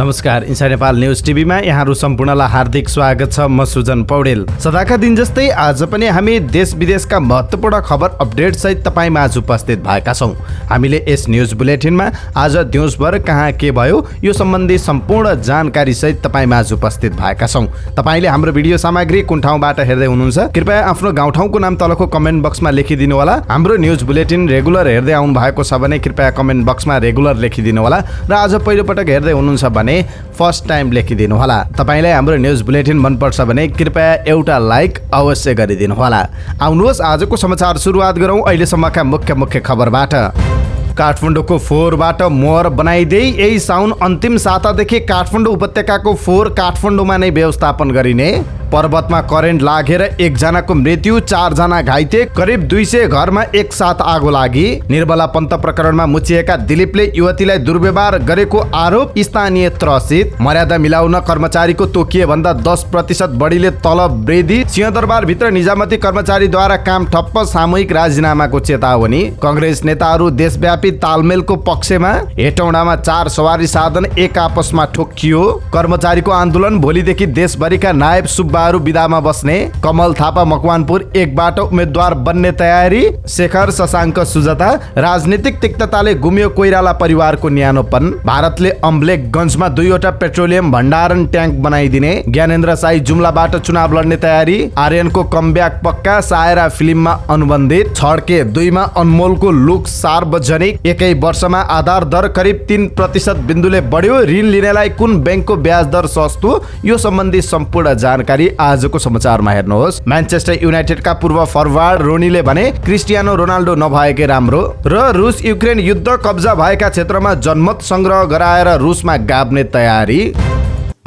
नमस्कार, inside Nepal news टिभीमा यहाँहरू सम्पूर्णलाई हार्दिक स्वागत छ। म सुजन पौडेल। सदाका दिन जस्तै आज पनि हामी देश विदेशका महत्त्वपूर्ण खबर अपडेट सहित तपाईमाझ उपस्थित भएका छौँ। हामीले यस न्युज बुलेटिनमा आज दिउँसभर कहाँ के भयो यो सम्बन्धी सम्पूर्ण जानकारी सहित तपाईमाझ उपस्थित भएका छौँ। तपाईले हाम्रो भिडियो सामग्री कुन ठाउँबाट हेर्दै हुनुहुन्छ कृपया आफ्नो गाउँठाउँको नाम तलको कमेन्ट बक्समा लेखिदिनु होला। हाम्रो न्युज बुलेटिन रेगुलर हेर्दै आउनु भएको छ भने कृपया कमेन्ट बक्समा रेगुलर लेखिदिनु होला र आज पहिलो पटक हेर्दै हुनुहुन्छ भने फर्स्ट टाइम लेखिदिनु होला। तपाईलाई हाम्रो न्युज बुलेटिन मनपर्छ भने कृपया एउटा लाइक अवश्य गरिदिनु होला। आउनुहोस् आजको समाचार सुरुवात गरौँ अहिलेसम्मका मुख्य खबरबाट। काठमाडौँको फोहोरबाट मोहर बनाइदै यही साउन अन्तिम सातादेखि काठमाडौँ उपत्यकाको फोहोर काठमाडौँमा नै व्यवस्थापन गरिने। पर्वतमा करेन्ट लागेर एकजनाको मृत्यु, 4 जना घाइते, करिब 200 घरमा एक साथ आगो लागि। निर्मला पन्त प्रकरणमा मुचिएका दिलीपले युवतीलाई दुर्व्यवहार गरेको आरोप, स्थानीय त्रसित। मर्यादा मिलाउन कर्मचारीको तोकिए भन्दा 10% बढीले तलब वृद्धि। सिंहदरबारभित्र निजामती कर्मचारीद्वारा काम ठप्प, सामूहिक राजीनामाको चेतावनी। कांग्रेस नेताहरू देशव्यापी तालमेलको पक्षमा। हेटौडामा 4 सवारी साधन एक आपसमा ठोकियो। कर्मचारीको आन्दोलन भोलिदेखि देशभरिका नायब सुब्बा विदामा बस्ने। कमल थापा मकवानपुर 1बाट उम्मेद्वार बन्ने तयारी। शेखर शशाङ्क सुजता राजनीतिक तिक्तताले गुमियो कोइराला परिवारको न्यानोपन। भारतले अम्लेखगञ्जमा 2वटा पेट्रोलियम भण्डारण ट्याङ्क बनाइदिने। ज्ञानेन्द्र साई जुम्लाबाट चुनाव लड्ने तयारी। आर्यनको कमब्याक पक्का, सायरा फिल्ममा अनुबन्धित। छड्के 2मा अनमोलको लुक सार्वजनिक। एकै वर्षमा आधार दर करिब 3% बिन्दुले बढ्यो। ऋण लिनेलाई कुन ब्याङ्कको ब्याज दर सस्तो, यो सम्बन्धी सम्पूर्ण जानकारी आजको समाचारमा हेर्नुहोस्। म्यान्चेस्टर युनाइटेडका पूर्व फरवार्ड रोनीले भने क्रिस्टियानो रोनाल्डो नभएकै राम्रो र रुस युक्रेन युद्ध कब्जा भएका क्षेत्रमा जनमत संग्रह गराएर रुसमा गाभ्ने तयारी।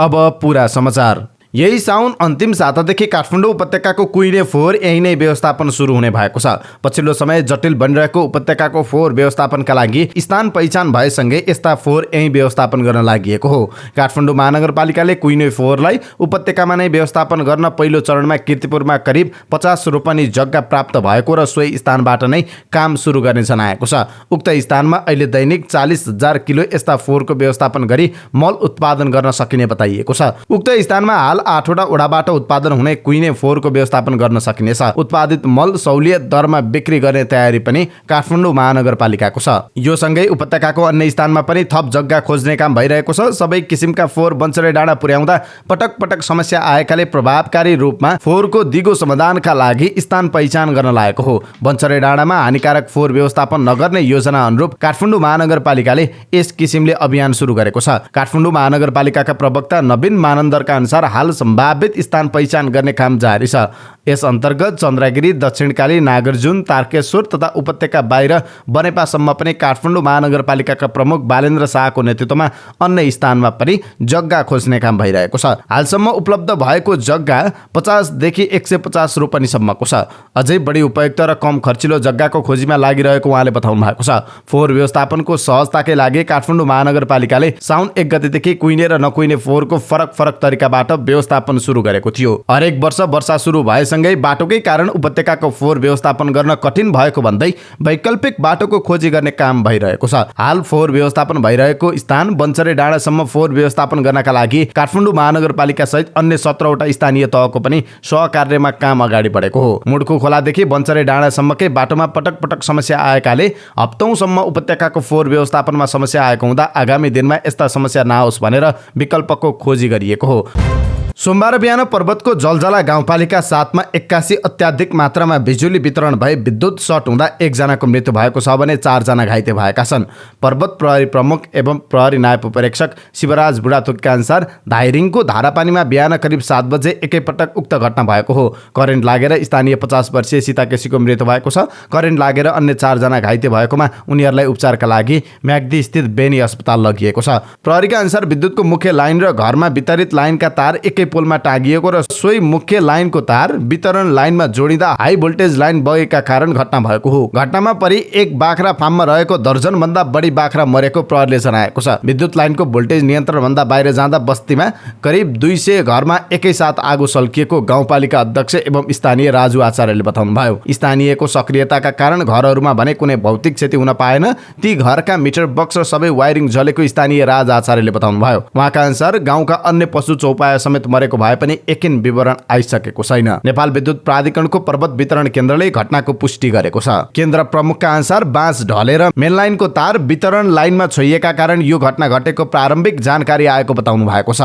अब पूरा समाचार। यही साउन अन्तिम सातादेखि काठमाडौँ उपत्यकाको कुहिने फोहोर यही नै व्यवस्थापन सुरु हुने भएको छ। पछिल्लो समय जटिल बनिरहेको उपत्यकाको फोहोर व्यवस्थापनका लागि स्थान पहिचान भएसँगै यस्ता फोहोर यही व्यवस्थापन गर्न लागि हो। काठमाडौँ महानगरपालिकाले कुहिने फोहोरलाई उपत्यकामा नै व्यवस्थापन गर्न पहिलो चरणमा कीर्तिपुरमा करिब 50 रोपनी जग्गा प्राप्त भएको र सोही स्थानबाट नै काम सुरु गर्ने जनाएको छ। उक्त स्थानमा अहिले दैनिक 40,000 किलो यस्ता फोहोरको व्यवस्थापन गरी मल उत्पादन गर्न सकिने बताइएको छ। उक्त स्थानमा हाल 8वटा वडाबाट उत्पादन हुने कुहिने फोहोरको व्यवस्थापन गर्न सकिनेछ। उत्पादित मल सहुलियत दरमा बिक्री गर्ने तयारी पनि काठमाडौँ महानगरपालिकाको छ। यो सँगै उपत्यकाको अन्य स्थानमा पनि थप जग्गा खोज्ने काम भइरहेको छ। सबै किसिमका फोहोर बन्चरे डाँडा पुर्याउँदा पटक समस्या आएकाले प्रभावकारी रूपमा फोहोरको दिगो समाधानका लागि स्थान पहिचान गर्न लागेको हो। बन्चरे डाँडामा हानिकारक फोहोर व्यवस्थापन नगर्ने योजना अनुरूप काठमाडौँ महानगरपालिकाले यस किसिमले अभियान सुरु गरेको छ। काठमाडौँ महानगरपालिकाका प्रवक्ता नवीन मानन्दरका अनुसार हाल सम्भावित स्थान पहिचान गर्ने काम जारी छ। यस अन्तर्गत चन्द्रगिरी, दक्षिणकाली, नागरजुन, तारकेश्वर तथा उपत्यका बाहिर बनेपासम्म पनि काठमाडौँ महानगरपालिकाका प्रमुख बालेन्द्र शाहको नेतृत्वमा अन्य स्थानमा पनि जग्गा खोज्ने काम भइरहेको छ। हालसम्म उपलब्ध भएको जग्गा 50 देखि 150 रोपनीसम्मको छ। अझै बढी उपयुक्त र कम खर्चिलो जग्गाको खोजीमा लागिरहेको उहाँले बताउनु भएको छ। फोहोर व्यवस्थापनको सहजताकै लागि काठमाडौँ महानगरपालिकाले साउन 1 गतेदेखि कुहिने र नकुहिने फोहोरको फरक तरिकाबाट व्यवस्थापन सुरु गरेको थियो। हरेक वर्ष वर्षा सुरु भएसँगै बाटोकै कारण उपत्यकाको फोहोर व्यवस्थापन गर्न कठिन भएको भन्दै वैकल्पिक बाटोको खोजी गर्ने काम भइरहेको छ। हाल फोहोर व्यवस्थापन भइरहेको स्थान बन्चरे डाँडासम्म फोहोर व्यवस्थापन गर्नका लागि काठमाडौँ महानगरपालिका सहित अन्य 17वटा स्थानीय तहको पनि सहकार्यमा काम अगाडि बढेको हो। मुड्को खोलादेखि बन्चरे डाँडासम्मकै बाटोमा पटक समस्या आएकाले हप्तौंसम्म उपत्यकाको फोहोर व्यवस्थापनमा समस्या आएको हुँदा आगामी दिनमा यस्ता समस्या नआओस् भनेर विकल्पको खोजी गरिएको हो। सोमबार बिहान पर्वतको जलजला गाउँपालिका 7मा 81 अत्याधिक मात्रामा बिजुली वितरण भए विद्युत सर्ट हुँदा 1 जनाको मृत्यु भएको छ भने 4 जना घाइते भएका छन्। पर्वत प्रहरी प्रमुख एवं प्रहरी नायब उपरीक्षक शिवराज बुढाथोकीका अनुसार धाइरिङको धारापानीमा बिहान करिब 7 बजे एकैपटक उक्त घटना भएको हो। करेन्ट लागेर स्थानीय 50 वर्षीय सीता केसीको मृत्यु भएको छ। करेन्ट लागेर अन्य 4 जना घाइते भएकोमा उनीहरूलाई उपचारका लागि म्याग्दी स्थित बेनी अस्पताल लगिएको छ। प्रहरीका अनुसार विद्युतको मुख्य लाइन र घरमा वितरित लाइनका तार एकै एकै पोलमा टाँगिएको र सोही मुख्य लाइनको तार वितरण लाइनमा जोडिँदा हाई भोल्टेज लाइन बगेका कारण घटना भएको हो। घटनामा परि एक बाख्रा फार्ममा रहेको दर्जन भन्दा बढी बाख्रा मरेको प्रहरीले जनाएको छ। विद्युत लाइनको भोल्टेज नियन्त्रण भन्दा बाहिर जाँदा बस्तीमा करिब 200 घरमा एकैसाथ आगो सल्किएको गाउँपालिका अध्यक्ष एवं स्थानीय राजु आचार्यले बताउनुभयो। स्थानीयको सक्रियताका कारण घरहरूमा भने कुनै भौतिक क्षति हुन पाएन। ती घरका मिटर बक्स र सबै वायरिङ जलेको स्थानीय राज आचार्यले बताउनुभयो। उहाँका अनुसार गाउँका अन्य पशु चौपाया समेत मरेको भए पनि एकिन विवरण आइसकेको छैन। नेपाल विद्युत प्राधिकरणको पर्वत वितरण केन्द्रले घटनाको पुष्टि गरेको छ। केन्द्र प्रमुखका अनुसार बाँस ढलेर मेन लाइनको तार वितरण लाइनमा छोइएका कारण यो घटना घटेको प्रारम्भिक जानकारी आएको बताउनु भएको छ।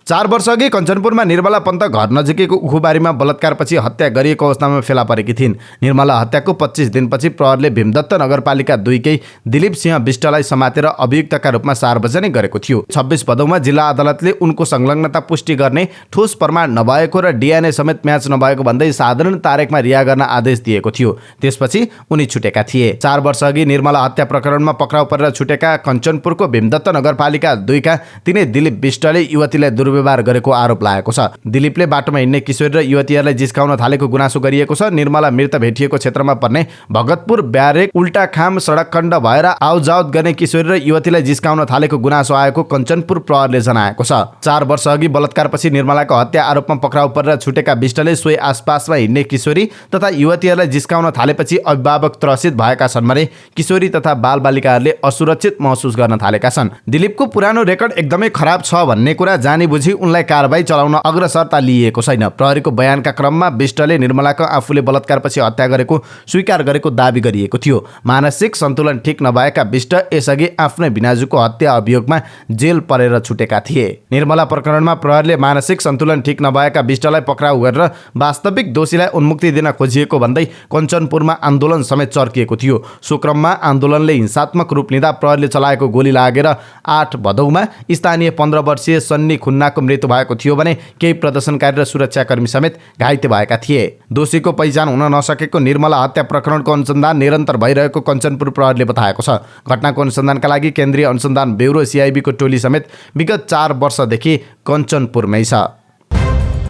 4 वर्ष अघि कञ्चनपुरमा निर्मला पन्त घर नजिकैको उखुबारीमा बलात्कारपछि हत्या गरिएको अवस्थामा फेला परेकी थिइन्। निर्मला हत्याको 25 दिनपछि प्रहरीले भीमदत्त नगरपालिका 2 कै दिलीप सिंह विष्टलाई समातेर अभियुक्तका रूपमा सार्वजनिक गरेको थियो। 26 भदौमा जिल्ला अदालतले उनको संलग्नता पुष्टि गर्ने ठोस प्रमाण नभएको र डिएनए समेत म्याच नभएको भन्दै साधारण तारिखमा रिहा गर्न आदेश दिएको थियो। त्यसपछि उनी छुटेका थिए। 4 वर्ष अघि निर्मला हत्या प्रकरणमा पक्राउ परेर छुटेका कञ्चनपुरको भीमदत्त नगरपालिका 2 का तिनै दिलीप विष्टले युवतीलाई व्यवहार गरेको आरोप लागेको छ। दिलीपले बाटोमा हिँड्ने किशोरी र युवतीहरूलाई जिस्काउन थालेको गुनासो गरिएको छ। निर्मला मृत भेटिएको क्षेत्रमा पर्ने भगतपुर ब्यारेक उल्टा खाम सडक खण्ड भएर आउजाउत गर्ने किशोरी र युवतीलाई जिस्काउन थालेको गुनासो आएको कञ्चनपुर प्रहरीले जनाएको छ। 4 वर्ष अघि बलात्कारपछि निर्मलाको हत्या आरोपमा पक्राउ परेर छुटेका विष्टले सोही आसपासमा हिँड्ने किशोरी तथा युवतीहरूलाई जिस्काउन थालेपछि अभिभावक त्रसित भएका छन् भने किशोरी तथा बालबालिकाहरूले असुरक्षित महसुस गर्न थालेका छन्। दिलीपको पुरानो रेकर्ड एकदमै खराब छ भन्ने कुरा जानी बुझी उनलाई कारबाही चलाउन अग्रसरता लिएको छैन। प्रहरीको बयानका क्रममा विष्टले निर्मलाको आफूले बलात्कारपछि हत्या गरेको स्वीकार गरेको दावी गरिएको थियो। मानसिक सन्तुलन ठिक नभएका विष्ट यसअघि आफ्नै भिनाजुको हत्या अभियोगमा जेल परेर छुटेका थिए। निर्मला प्रकरणमा प्रहरीले मानसिक सन्तुलन ठिक नभएका विष्टलाई पक्राउ गरेर वास्तविक दोषीलाई उन्मुक्ति दिन खोजिएको भन्दै कञ्चनपुरमा आन्दोलन समेत चर्किएको थियो। सो क्रममा आन्दोलनले हिंसात्मक रूप लिँदा प्रहरीले चलाएको गोली लागेर 8 भदौमा स्थानीय 15 वर्षीय सन्नी खुन्नाको मृत्यु भएको थियो भने केही प्रदर्शनकारी र सुरक्षाकर्मी समेत घाइते भएका थिए। दोषीको पहिचान हुन नसकेको निर्मला हत्या प्रकरणको अनुसन्धान निरन्तर भइरहेको कञ्चनपुर प्रहरीले बताएको छ। घटनाको अनुसन्धानका लागि केन्द्रीय अनुसन्धान ब्युरो CIB को टोली समेत विगत 4 वर्षदेखि कञ्चनपुरमै छ।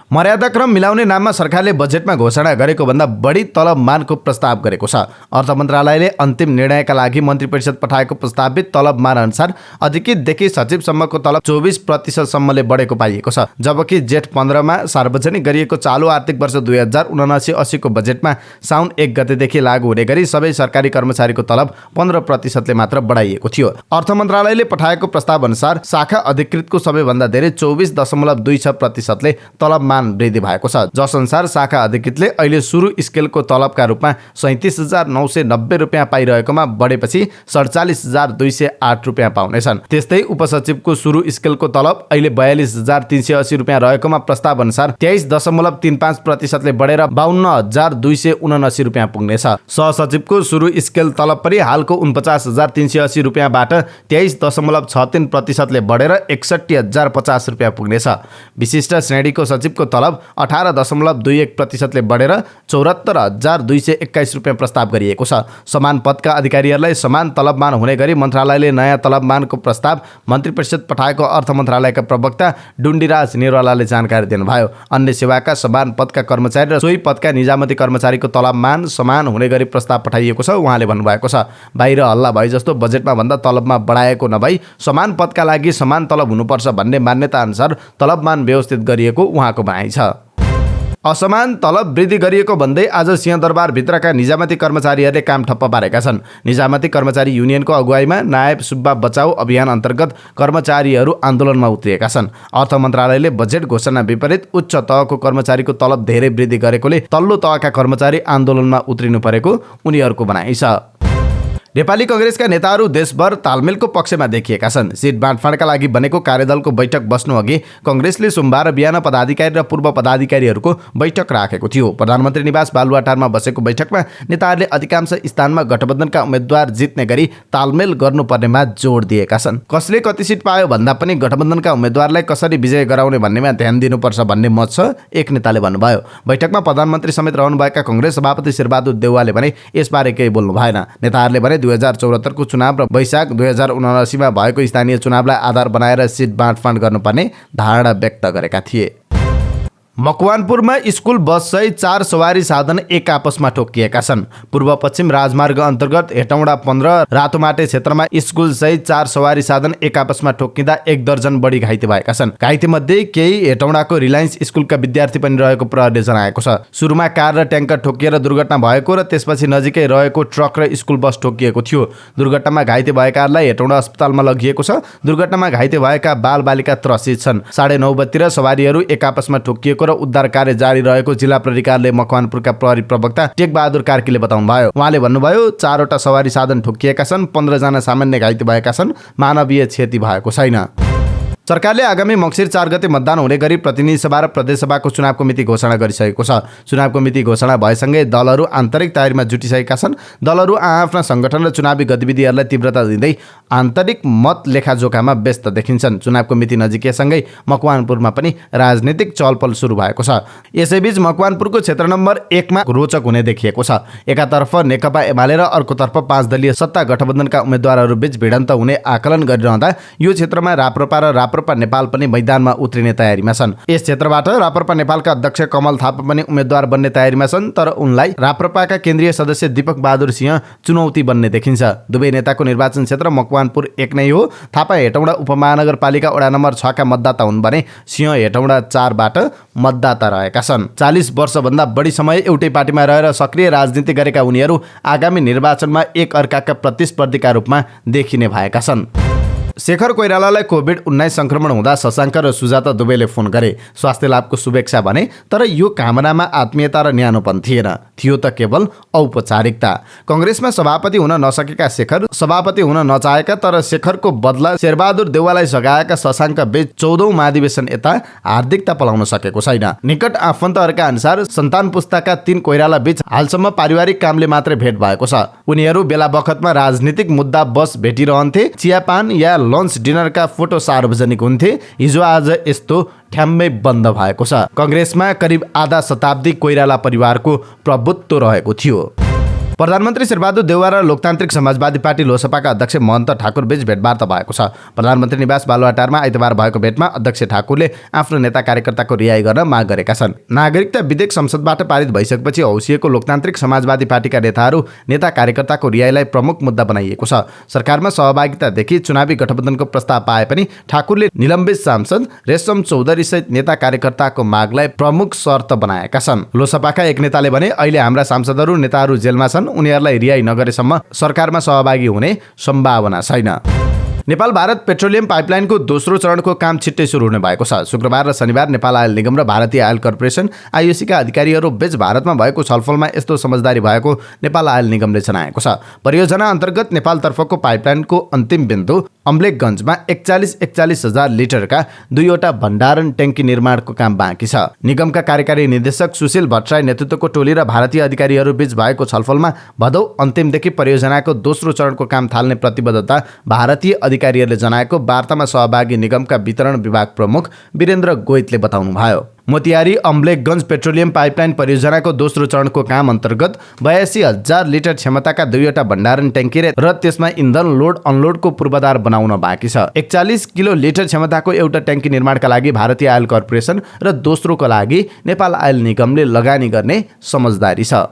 मर्यादाक्रम मिलाउने नाममा सरकारले बजेटमा घोषणा गरेको भन्दा बढी तलब मानको प्रस्ताव गरेको छ। अर्थ मन्त्रालयले अन्तिम निर्णयका लागि मन्त्री परिषद पठाएको प्रस्तावित तलब मान अनुसार अधिकृतदेखि सचिवसम्मको तलब 24% सम्मले बढेको पाइएको छ। जबकि जेठ 15 मा सार्वजनिक गरिएको चालु आर्थिक वर्ष 2079-80 को बजेटमा साउन 1 गतेदेखि लागू हुने गरी सबै सरकारी कर्मचारीको तलब 15% ले मात्र बढाइएको थियो। अर्थ मन्त्रालयले पठाएको प्रस्ताव अनुसार शाखा अधिकृतको सबैभन्दा धेरै 24.26% ले तलब वृद्धि भएको छ। जसअनुसार शाखा अधिकृतले अहिले सुरु स्केलको तलबका रूपमा 37,990 रुपियाँ पाइरहेकोमा बढेपछि 47,208 रुपियाँ पाउनेछन्। त्यस्तै उपसचिवको सुरु स्केलको तलब अहिले 42,380 रुपियाँ रहेकोमा प्रस्ताव अनुसार 23.35% ले बढेर 52,279 रुपियाँ पुग्नेछ। सहसचिवको सुरु स्केल तलब पनि हालको 49,380 रुपियाँबाट 23.63% ले बढेर 61,050 रुपियाँ पुग्नेछ। विशिष्ट श्रेणीको सचिवको तलब 18.21% ले बढेर 74,221 रुपियाँ प्रस्ताव गरिएको छ। समान पदका अधिकारीहरूलाई समान तलबमान हुने गरी मन्त्रालयले नयाँ तलबमानको प्रस्ताव मन्त्री परिषद पठाएको अर्थ मन्त्रालयका प्रवक्ता डुन्डीराज निरवालाले जानकारी दिनुभयो। अन्य सेवाका समान पदका कर्मचारी र सोही पदका निजामती कर्मचारीको तलबमान समान हुने गरी प्रस्ताव पठाइएको छ। उहाँले भन्नुभएको छ, बाहिर हल्ला भए जस्तो बजेटमा भन्दा तलबमा बढाएको नभई समान पदका लागि समान तलब हुनुपर्छ भन्ने मान्यता अनुसार तलबमान व्यवस्थित गरिएको उहाँको भनाइ छ। असमान तलब वृद्धि गरिएको भन्दै आज सिंहदरबार भित्रका निजामती कर्मचारीहरूले काम ठप्प पारेका छन्। निजामती कर्मचारी युनियनको अगुवाईमा नायब सुब्बा बचाउ अभियान अन्तर्गत कर्मचारीहरू आन्दोलनमा उत्रिएका छन्। अर्थ मन्त्रालयले बजेट घोषणा विपरीत उच्च तहको कर्मचारीको तलब धेरै वृद्धि गरेकोले तल्लो तहका कर्मचारी आन्दोलनमा उत्रिनु परेको उनीहरूको भनाइ छ। नेपाली कांग्रेसका नेताहरू देशभर तालमेलको पक्षमा देखिएका छन्। सिट बाँडफाँडका लागि बनेको कार्यदलको बैठक बस्नु अघि कांग्रेसले सोमबार बिहान पदाधिकारी र पूर्व पदाधिकारीहरूको बैठक राखेको थियो। प्रधानमन्त्री निवास बालुवाटारमा बसेको बैठकमा नेताहरूले अधिकांश स्थानमा गठबन्धनका उम्मेद्वार जित्ने गरी तालमेल गर्नुपर्नेमा जोड दिएका छन्। कसले कति सिट पायो भन्दा पनि गठबन्धनका उम्मेद्वारलाई कसरी विजय गराउने भन्नेमा ध्यान दिनुपर्छ भन्ने मत छ, एक नेताले भन्नुभयो। बैठकमा प्रधानमन्त्री समेत रहनुभएका कांग्रेस सभापति शेरबहादुर देउवाले भने यसबारे केही बोल्नु भएन। नेताहरूले भने मे 2074 को चुनाव र वैशाख 2079 मा भएको स्थानीय चुनावलाई आधार बनाएर सिट बाँडफाँड गर्नुपर्ने धारणा व्यक्त गरेका थिए। मकवानपुरमा स्कुल बस सहित 4 सवारी साधन एक आपसमा ठोकिएका छन्। पूर्व पश्चिम राजमार्ग अन्तर्गत हेटौँडा 15 रातोमाटे क्षेत्रमा स्कुल सहित 4 सवारी साधन एक आपसमा ठोकिँदा 1 दर्जन बढी घाइते भएका छन्। घाइते मध्ये केही हेटौँडाको रिलायन्स स्कुलका विद्यार्थी पनि रहेको प्रहरीले जनाएको छ। सुरुमा कार र ट्याङ्कर ठोकिएर दुर्घटना भएको र त्यसपछि नजिकै रहेको ट्रक र स्कुल बस ठोकिएको थियो। दुर्घटनामा घाइते भएकाहरूलाई हेटौँडा अस्पतालमा लगिएको छ। दुर्घटनामा घाइते भएका बालबालिका त्रसित छन्। 9:30 बजेतिर सवारीहरू एक आपसमा ठोकिएको र उद्धार कार्य जारी रहेको जिल्ला प्रहरी कार्यालय मकवानपुरका प्रहरी प्रवक्ता टेकबहादुर कार्कीले बताउनुभयो। उहाँले भन्नुभयो 4 वटा सवारी साधन ठोकिएका छन्, 15 जना सामान्य घाइते भएका छन्, मानवीय क्षति भएको छैन। सरकारले आगामी मङ्सिर 4 गते मतदान हुने गरी प्रतिनिधि सभा र प्रदेश सभाको चुनावको मिति घोषणा गरिसकेको छ। चुनावको मिति घोषणा भएसँगै दलहरू आन्तरिक तयारीमा जुटिसकेका छन्। दलहरू आफ्ना सङ्गठन र चुनावी गतिविधिहरूलाई तीव्रता दिँदै आन्तरिक मत लेखाजोखामा व्यस्त देखिन्छन्। चुनावको मिति नजिकैसँगै मकवानपुरमा पनि राजनीतिक चलपल सुरु भएको छ। यसैबीच मकवानपुरको क्षेत्र नम्बर 1 मा रोचक हुने देखिएको छ। एकातर्फ नेकपा एमाले र अर्कोतर्फ 5 दलीय सत्ता गठबन्धनका उम्मेद्वारहरू बीच भिडन्त हुने आकलन गरिरहँदा यो क्षेत्रमा राप्रपा र राप्रपा नेपाल पनि मैदानमा उत्रिने तयारीमा छन्। यस क्षेत्रबाट राप्रपा नेपालका अध्यक्ष कमल थापा पनि उम्मेद्वार बन्ने तयारीमा छन्, तर उनलाई राप्रपाका केन्द्रीय सदस्य दीपक बहादुर सिंह चुनौती बन्ने देखिन्छ। दुवै नेताको निर्वाचन क्षेत्र मकवानपुर 1 नै हो। थापा हेटौँडा उपमहानगरपालिका वडा नम्बर 6 का मतदाता हुन् भने सिंह हेटौँडा 4 बाट मतदाता रहेका छन्। 40 वर्षभन्दा बढी समय एउटै पार्टीमा रहेर सक्रिय राजनीति गरेका उनीहरू आगामी निर्वाचनमा एक अर्काका प्रतिस्पर्धीका रूपमा देखिने भएका छन्। शेखर कोइरालालाई कोभिड-19 संक्रमण हुँदा शशाङ्क र सुजाता दुवैले फोन गरे। स्वास्थ्य लाभको शुभेच्छा भने, तर यो कामनामा आत्मीयता र न्यानोपन थिएन, थियो त केवल औपचारिकता। कङ्ग्रेसमा सभापति हुन नसकेका शेखर सभापति हुन नचाहेका तर शेखरको बदला शेरबहादुर देउवालाई सघाएका शशाङ्क बीच 14औं महाधिवेशन यता हार्दिकता पलाउन सकेको छैन। निकट आफन्तहरूका अनुसार सन्तान पुस्ताका 3 कोइराला बीच हालसम्म पारिवारिक कामले मात्रै भेट भएको छ। उनीहरू बेला बखतमा राजनीतिक मुद्दा बस भेटिरहन्थे। चियापान या लन्च डिनरका फोटो सार्वजनिक हुन्थे। हिजो आज यस्तो ठ्याम्मै बन्द भएको छ। कङ्ग्रेसमा करिब आधा शताब्दी कोइराला परिवारको प्रभुत्व रहेको थियो। प्रधानमन्त्री शेरबहादुर देउवा र लोकतान्त्रिक समाजवादी पार्टी लोसपाका अध्यक्ष महन्त ठाकुर बीच भेटवार्ता भएको छ। प्रधानमन्त्री निवास बालुवाटारमा आइतबार भएको भेटमा अध्यक्ष ठाकुरले आफ्नो नेता कार्यकर्ताको रिहाई गर्न माग गरेका छन्। नागरिकता विधेयक संसदबाट पारित भइसकेपछि हौसिएको लोकतान्त्रिक समाजवादी पार्टीका नेताहरू नेता कार्यकर्ताको रिहाईलाई प्रमुख मुद्दा बनाइएको छ। सरकारमा सहभागितादेखि चुनावी गठबन्धनको प्रस्ताव पाए पनि ठाकुरले निलम्बित सांसद रेशम चौधरी सहित नेता कार्यकर्ताको मागलाई प्रमुख शर्त बनाएका छन्। लोसपाका एक नेताले भने अहिले हाम्रा सांसदहरू नेताहरू जेलमा छन्, उनीहरूलाई रिहाई नगरेसम्म सरकारमा सहभागी हुने सम्भावना छैन। नेपाल भारत पेट्रोलियम पाइपलाइनको दोस्रो चरणको काम छिट्टै सुरु हुने भएको छ। शुक्रबार र शनिबार नेपाल आयल निगम र भारतीय आयल कर्पोरेसन आइओसीका अधिकारीहरू बीच भारतमा भएको छलफलमा यस्तो समझदारी भएको नेपाल आयल निगमले जनाएको छ। परियोजना अन्तर्गत नेपालतर्फको पाइपलाइनको अन्तिम बिन्दु अम्लेखगञ्जमा 41,000 लिटरका 2वटा भण्डारण ट्याङ्की निर्माणको काम बाँकी छ। निगमका कार्यकारी निर्देशक सुशील भट्टराई नेतृत्वको टोली र भारतीय अधिकारीहरू बीच भएको छलफलमा भदौ अन्तिमदेखि परियोजनाको दोस्रो चरणको काम थाल्ने प्रतिबद्धता भारतीय अधिकारीहरूले जनाएको वार्तामा सहभागी निगमका वितरण विभाग प्रमुख वीरेन्द्र गोइतले बताउनुभयो। मोतिहारी अम्लेखगञ्ज पेट्रोलियम पाइपलाइन परियोजनाको दोस्रो चरणको काम अन्तर्गत 82,000 लिटर क्षमताका 2वटा भण्डारण ट्याङ्की र त्यसमा इन्धन लोड अनलोडको पूर्वाधार बनाउन बाँकी छ। 41 किलो लिटर क्षमताको एउटा ट्याङ्की निर्माणका लागि भारतीय आयल कर्पोरेसन र दोस्रोको लागि नेपाल आयल निगमले लगानी गर्ने समझदारी छ।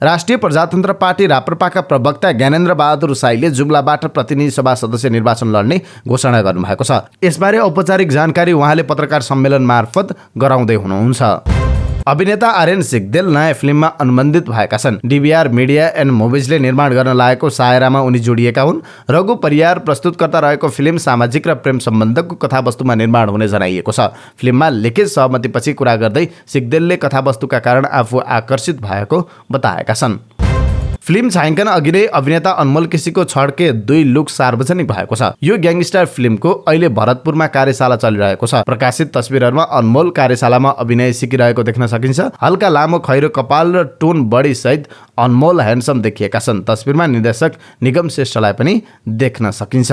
राष्ट्रिय प्रजातन्त्र पार्टी राप्रपाका प्रवक्ता ज्ञानेन्द्र बहादुर साईले जुम्लाबाट प्रतिनिधि सभा सदस्य निर्वाचन लड्ने घोषणा गर्नुभएको छ। यसबारे औपचारिक जानकारी उहाँले पत्रकार सम्मेलन मार्फत गराउँदै हुनुहुन्छ। अभिनेता आर्यन सिग्देल नयाँ फिल्ममा अनुबन्धित भएका छन्। डीबीआर मिडिया एन्ड मुभिजले निर्माण गर्न लागेको सायरामा उनी जोडिएका हुन्। रघु परियार प्रस्तुतकर्ता रहेको फिल्म सामाजिक र प्रेम सम्बन्धको कथावस्तुमा निर्माण हुने जनाइएको छ। फिल्ममा लिखित सहमतिपछि कुरा गर्दै सिग्देलले कथावस्तुका कारण आफू आकर्षित भएको बताएका छन्। फिल्म छायाङ्कन अघि नै अभिनेता अनमोल केसीको छड्के 2 लुक सार्वजनिक भएको छ। यो ग्याङस्टर फिल्मको अहिले भरतपुरमा कार्यशाला चलिरहेको छ। प्रकाशित तस्बिरहरूमा अनमोल कार्यशालामा अभिनय सिकिरहेको देख्न सकिन्छ। हल्का लामो खैरो कपाल र टोन बडी सहित अनमोल ह्यान्डसम देखिएका छन्। तस्बिरमा निर्देशक निगम श्रेष्ठलाई पनि देख्न सकिन्छ।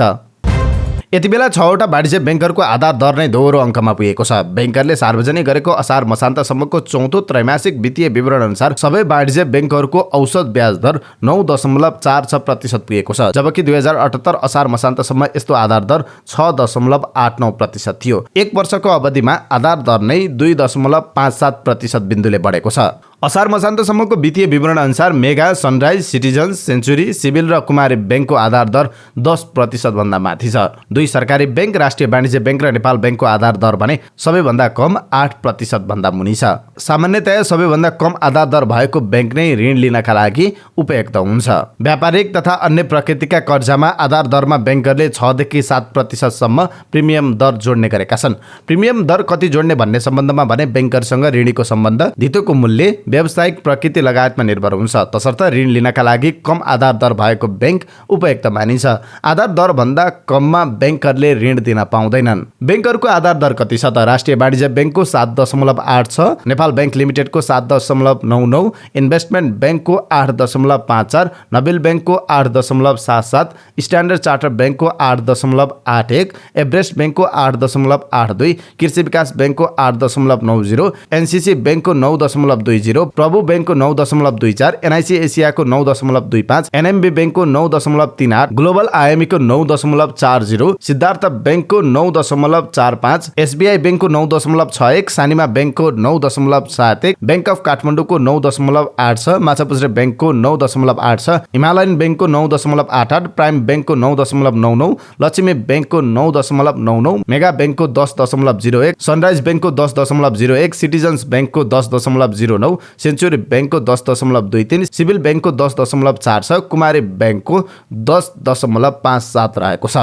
यति बेला 6वटा वाणिज्य ब्याङ्कहरूको आधार दर नै दोहोरो अङ्कमा पुगेको छ। ब्याङ्करले सार्वजनिक गरेको असार मसान्तसम्मको चौथो त्रैमासिक वित्तीय विवरण अनुसार सबै वाणिज्य ब्याङ्कहरूको औसत ब्याज दर 9.46% पुगेको छ, जबकि 2078 असार मसान्तसम्म यस्तो आधार दर 6.89% थियो। एक वर्षको अवधिमा आधार दर नै 2.57% बिन्दुले बढेको छ। असार मसान्तसम्मको वित्तीय विवरण अनुसार Mega, Sunrise, Citizens, Century, Civil र कुमारी ब्याङ्कको आधार दर 10% भन्दा माथि छ। दुई सरकारी ब्याङ्क, राष्ट्रिय वाणिज्य ब्याङ्क र नेपाल ब्याङ्कको आधार दर भने सबैभन्दा कम 8% भन्दा मुनि छ। सामान्यतया सबैभन्दा कम आधार दर भएको ब्याङ्क नै ऋण लिनका लागि उपयुक्त हुन्छ। व्यापारिक तथा अन्य प्रकृतिका कर्जामा आधार दरमा ब्याङ्करले 6 देखि 7% सम्म प्रिमियम दर जोड्ने गरेका छन्। प्रिमियम दर कति जोड्ने भन्ने सम्बन्धमा भने ब्याङ्करसँग ऋणीको सम्बन्ध, धितोको मूल्य, व्यावसायिक प्रकृति लगायतमा निर्भर हुन्छ। तसर्थ ऋण लिनका लागि कम आधार दर भएको ब्याङ्क उपयुक्त मानिन्छ। आधार दर भन्दा कममा ब्याङ्करले ऋण दिन पाउँदैनन्। ब्याङ्करको आधार दर कति छ त? राष्ट्रिय वाणिज्य ब्याङ्कको 7.8 छ, नेपाल ब्याङ्क लिमिटेडको 7.99, इन्भेस्टमेन्ट ब्याङ्कको 8.54, नबिल ब्याङ्कको 8.77, स्ट्यान्डर्ड चार्टर ब्याङ्कको 8.81, एभरेस्ट ब्याङ्कको 8.82, कृषि विकास ब्याङ्कको 8.90, एनसिसी ब्याङ्कको 9.20, प्रभु ब्याङ्कको 9.24, एनआइसी एसियाको 9.25, एनएमबी ब्याङ्कको 9.38, ग्लोबल आइएमईको 9.40, सिद्धार्थ ब्याङ्कको 9.45, एसबीआई ब्याङ्कको 9.61, सानिमा ब्याङ्कको 9.71, ब्याङ्क अफ काठमाडौँको 9.86, माछापुच्छ्रे ब्याङ्कको 9.86, हिमालयन ब्याङ्कको 9.88, प्राइम ब्याङ्कको 9.99, लक्ष्मी ब्याङ्कको 9.99, मेगा ब्याङ्कको 10.01, सनराइज ब्याङ्कको 10.01, सिटिजन्स ब्याङ्कको 10.09, सेन्चुरी ब्याङ्कको 10.23, सिभिल ब्याङ्कको 10.46, कुमारी ब्याङ्कको 10.57 रहेको छ।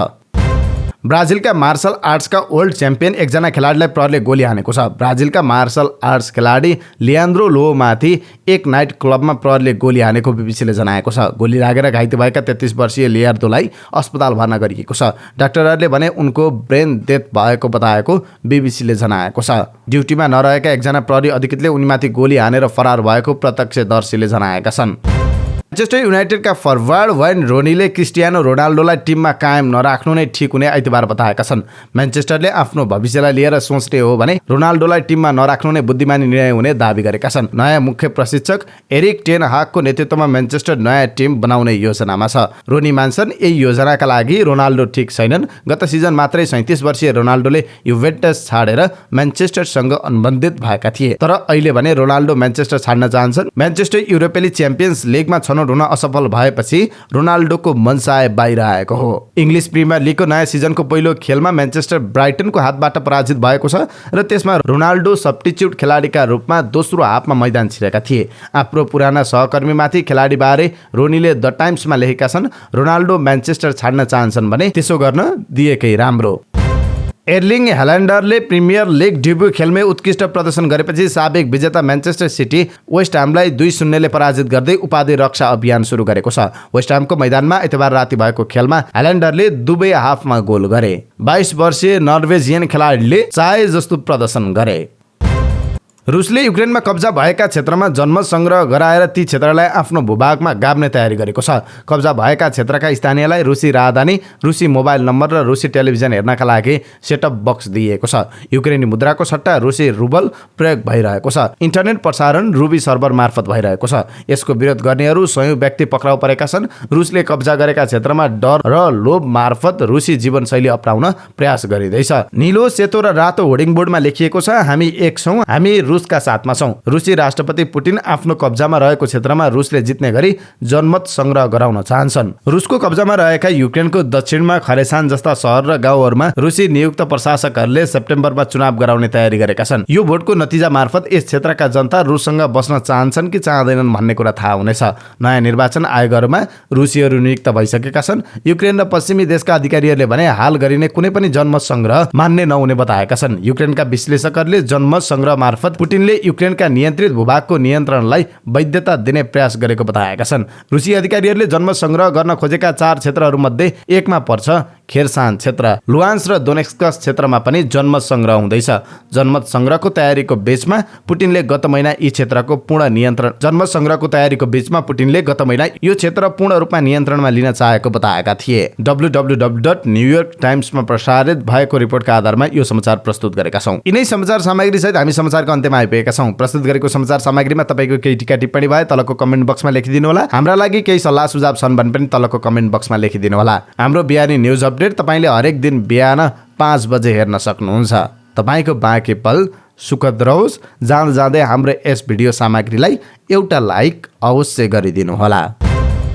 ब्राजिलका मार्शल आर्ट्सका वर्ल्ड च्याम्पियन एकजना खेलाडीलाई प्रहरीले गोली हानेको छ। ब्राजिलका मार्शल आर्ट्स खेलाडी लियान्द्रो लोमाथि एक नाइट क्लबमा प्रहरीले गोली हानेको बीबीसीले जनाएको छ। गोली लागेर घाइते भएका 33 वर्षीय लियार्दोलाई अस्पताल भर्ना गरिएको छ। डाक्टरहरूले भने उनको ब्रेन डेथ भएको बताएको बीबीसीले जनाएको छ। ड्युटीमा नरहेका एकजना प्रहरी अधिकृतले उनीमाथि गोली हानेर फरार भएको प्रत्यक्षदर्शीले जनाएका छन्। म्यान्चेस्टर युनाइटेडका फरवार्ड वाइन रोनीले क्रिस्टियानो रोनाल्डोलाई टिममा कायम नराख्नु नै ठिक हुने आइतबार बताएका छन्। म्यान्चेस्टरले आफ्नो भविष्यलाई लिएर सोच्ने हो भने रोनाल्डोलाई टिममा नराख्नु नै बुद्धिमानी निर्णय हुने दाबी गरेका छन्। नयाँ मुख्य प्रशिक्षक एरिक टेन हागको नेतृत्वमा म्यान्चेस्टर नयाँ टिम बनाउने योजनामा छ। रोनी मान्छन् यही योजनाका लागि रोनाल्डो ठिक छैनन्। गत सिजन मात्रै 37 वर्षीय रोनाल्डोले युभेन्टस छाडेर म्यान्चेस्टरसँग अनुबन्धित भएका थिए, तर अहिले भने रोनाल्डो म्यान्चेस्टर छाड्न चाहन्छन्। म्यान्चेस्टर युरोपेली च्याम्पियन्स लिगमा छनौट हुन असफल भएपछि रोनाल्डोको मनसाय बाहिर आएको हो। इङ्ग्लिस प्रिमियर लिगको नयाँ सिजनको पहिलो खेलमा म्यान्चेस्टर ब्राइटनको हातबाट पराजित भएको छ र त्यसमा रोनाल्डो सब्स्टिच्युट खेलाडीका रूपमा दोस्रो हाफमा मैदान छिरेका थिए। आफ्नो पुराना सहकर्मीमाथि खेलाडीबारे रोनीले द टाइम्समा लेखेका छन्, रोनाल्डो म्यान्चेस्टर छाड्न चाहन्छन् भने त्यसो गर्न दिएकै राम्रो। एर्लिङ हाल्यान्डले प्रिमियर लिग डेब्यू खेलमै उत्कृष्ट प्रदर्शन गरेपछि साबिक विजेता म्यान्चेस्टर सिटी वेस्ट ह्यामलाई 2-0ले पराजित गर्दै उपाधि रक्षा अभियान सुरु गरेको छ। वेस्ट ह्यामको मैदानमा आइतबार राति भएको खेलमा हाल्यान्डरले दुवै हाफमा गोल गरे। 22 वर्षीय नर्वेजियन खेलाडीले चाहे जस्तो प्रदर्शन गरे। रुसले युक्रेनमा कब्जा भएका क्षेत्रमा जनमत सङ्ग्रह गराएर ती क्षेत्रलाई आफ्नो भूभागमा गाभ्ने तयारी गरेको छ। कब्जा भएका क्षेत्रका स्थानीयलाई रुसी राजधानी, रुसी मोबाइल नम्बर र रुसी टेलिभिजन हेर्नका लागि सेटअप बक्स दिइएको छ। युक्रेनी मुद्राको सट्टा रुसी रुबल प्रयोग भइरहेको छ। इन्टरनेट प्रसारण रुबी सर्भर मार्फत भइरहेको छ। यसको विरोध गर्नेहरू 100 व्यक्ति पक्राउ परेका छन्। रुसले कब्जा गरेका क्षेत्रमा डर र लोभ मार्फत रुसी जीवनशैली अपनाउन प्रयास गरिँदैछ। नीलो, सेतो र रातो होर्डिङ बोर्डमा लेखिएको छ, हामी एक छौँ, हामी रुसका साथमा छौँ। रुसी राष्ट्रपति पुटिन आफ्नो कब्जामा रहेको क्षेत्रमा रुसले जित्ने गरी जनमत सङ्ग्रह गराउन चाहन्छन्। रुसको कब्जामा रहेका युक्रेनको दक्षिणमा खरेसान जस्ता सहर र गाउँहरूमा रुसी नियुक्त प्रशासकहरूले सेप्टेम्बरमा चुनाव गराउने तयारी गरेका छन्। यो भोटको नतिजा मार्फत यस क्षेत्रका जनता रुससँग बस्न चाहन्छन् कि चाहँदैनन् भन्ने कुरा थाहा हुनेछ। नयाँ निर्वाचन आयोगहरूमा रुसीहरू नियुक्त भइसकेका छन्। युक्रेन र पश्चिमी देशका अधिकारीहरूले भने हाल गरिने कुनै पनि जनमत सङ्ग्रह मान्ने नहुने बताएका छन्। युक्रेनका विश्लेषकहरूले जनमत सङ्ग्रह मार्फत पुटिनले युक्रेनका नियन्त्रित भूभागको नियन्त्रणलाई वैधता दिने प्रयास गरेको बताएका छन्। रुसी अधिकारीहरूले जनमत सङ्ग्रह गर्न खोजेका 4 क्षेत्रहरूमध्ये एकमा पर्छ खेरसान क्षेत्र, लुहान्स्क र दोनेत्स्क क्षेत्रमा पनि जनमत संग्रह हुँदैछ। जनमत संग्रहको तयारीको बीचमा पुटिनले गत महिना यो क्षेत्र पूर्ण रूपमा नियन्त्रणमा लिन चाहेको बताएका थिए। www.न्युयोर्क टाइम्समा प्रसारित भएको रिपोर्टका आधारमा यो समाचार प्रस्तुत गरेका छौं। यिनै समाचार सामग्री सहित हामी समाचारको अन्त्यमा आइपुगेका छौं। प्रस्तुत गरेको समाचार सामग्रीमा तपाईको केही टिका टिप्पणी भए तलको कमेन्ट बक्समा लेखिदिनु होला। हाम्रा लागि केही सल्लाह सुझाव छन् भने पनि तलको कमेन्ट बक्समा लेखिदिनु होला। हाम्रो बिहानी न्युज अपडेट तपाईले हरेक दिन बिहान 5 बजे हेर्न सक्नुहुन्छ। तपाईको बाँकी पल सुखद रहोस्। जाँदै हाम्रो यस भिडियो सामग्रीलाई एउटा लाइक अवश्य गरिदिनु होला।